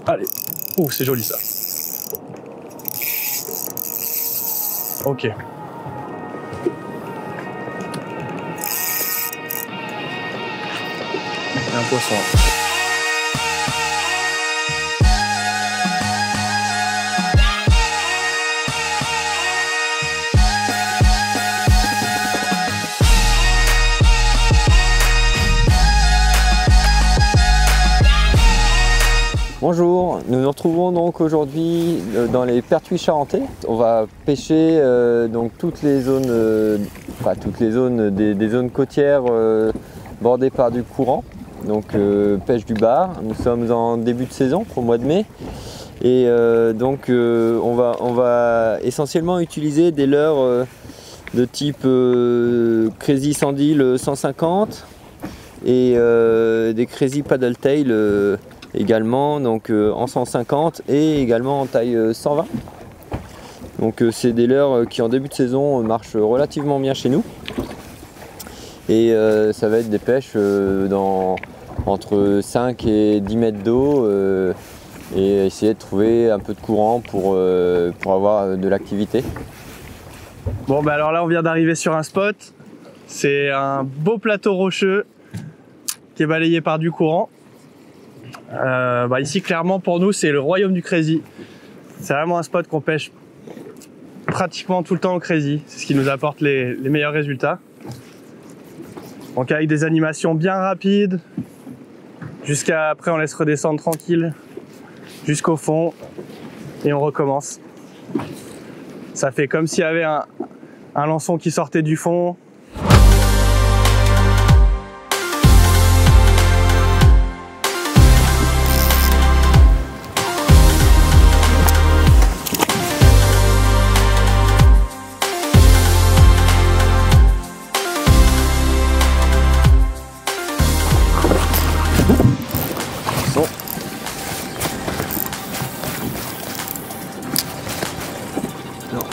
Allez. Ouh, c'est joli ça. Ok. Et un poisson. Bonjour, nous nous retrouvons donc aujourd'hui dans les Pertuis charentais. On va pêcher donc toutes les zones, pas toutes les zones, des zones côtières bordées par du courant, donc pêche du bar. Nous sommes en début de saison, au mois de mai, et donc on va essentiellement utiliser des leurres de type Crazy Sandil 150 et des Crazy Paddle Tail également, donc en 150 et également en taille 120. Donc c'est des leurres qui en début de saison marchent relativement bien chez nous. Et ça va être des pêches entre 5 et 10 mètres d'eau et essayer de trouver un peu de courant pour avoir de l'activité. Bon bah alors là on vient d'arriver sur un spot. C'est un beau plateau rocheux qui est balayé par du courant. Ici clairement pour nous c'est le royaume du crazy. C'est vraiment un spot qu'on pêche pratiquement tout le temps au crazy. C'est ce qui nous apporte les meilleurs résultats. Donc avec des animations bien rapides, jusqu'à après on laisse redescendre tranquille jusqu'au fond et on recommence. Ça fait comme s'il y avait un lançon qui sortait du fond.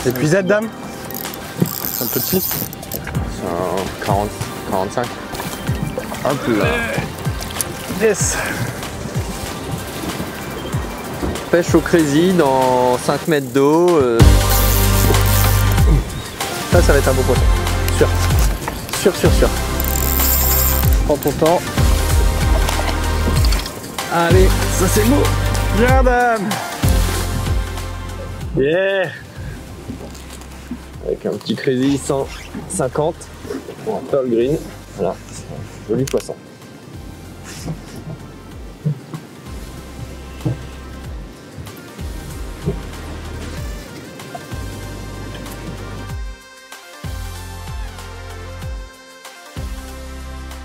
Épuisette dame. C'est un petit. C'est un 40, 45. Un peu là. Yes. Pêche au crazy dans 5 mètres d'eau. Ça va être un beau poisson. Sûr. Prends ton temps. Allez, ça c'est beau. Bien dame. Yeah. Avec un petit crazy 150 en pearl green. Voilà, c'est un joli poisson.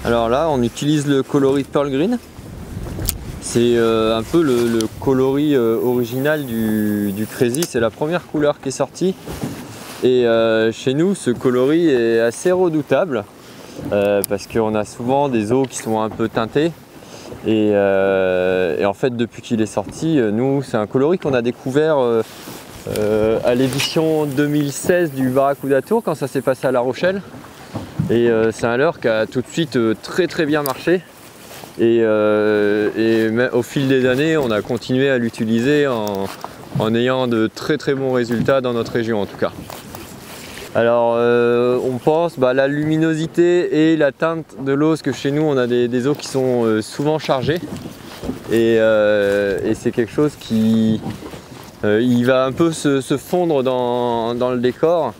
Alors là, on utilise le coloris pearl green. C'est un peu le coloris original du crazy. C'est la première couleur qui est sortie. Et chez nous, ce coloris est assez redoutable parce qu'on a souvent des eaux qui sont un peu teintées. Et en fait, depuis qu'il est sorti, nous, c'est un coloris qu'on a découvert à l'édition 2016 du Barracuda Tour quand ça s'est passé à La Rochelle. Et c'est un leurre qui a tout de suite très bien marché. Et au fil des années, on a continué à l'utiliser en ayant de très bons résultats dans notre région en tout cas. Alors on pense la luminosité et la teinte de l'eau, parce que chez nous on a des eaux qui sont souvent chargées et c'est quelque chose qui il va un peu se fondre dans le décor.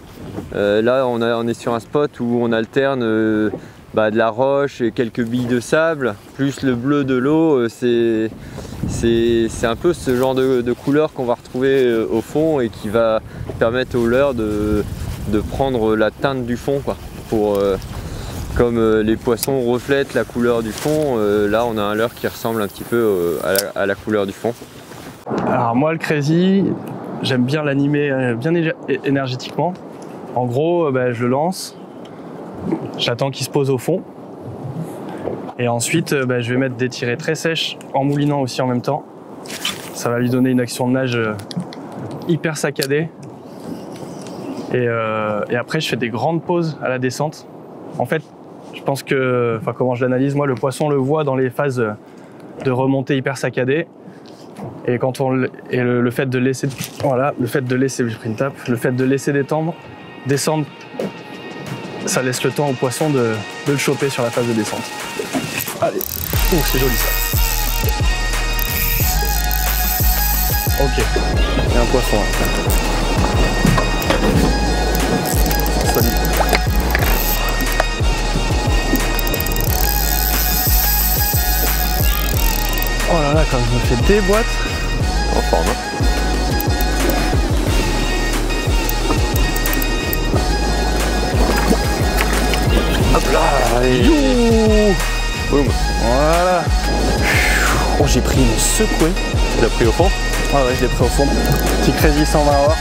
Là on est sur un spot où on alterne de la roche et quelques billes de sable, plus le bleu de l'eau. C'est un peu ce genre de couleur qu'on va retrouver au fond et qui va permettre au leurre de prendre la teinte du fond, quoi. Comme les poissons reflètent la couleur du fond, là on a un leurre qui ressemble un petit peu à la couleur du fond. Alors moi le crazy, j'aime bien l'animer bien énergétiquement. En gros, je le lance, j'attends qu'il se pose au fond et ensuite je vais mettre des tirées très sèches en moulinant aussi en même temps. Ça va lui donner une action de nage hyper saccadée. Et après je fais des grandes pauses à la descente. En fait, je pense que, comment je l'analyse, moi le poisson le voit dans les phases de remontée hyper saccadée. Et quand le fait de laisser, voilà, le fait de laisser, j'ai pris une tape, le fait de laisser descendre, ça laisse le temps au poisson de le choper sur la phase de descente. Allez, oh c'est joli ça. Ok, il y a un poisson là. Solide. Oh là là, quand je me fais des boîtes. En forme. Hop là, allez. Boum. Voilà. Oh, j'ai pris une secouée. Tu l'as pris au fond? Ouais, je l'ai pris au fond. Petit Crazy 120 or.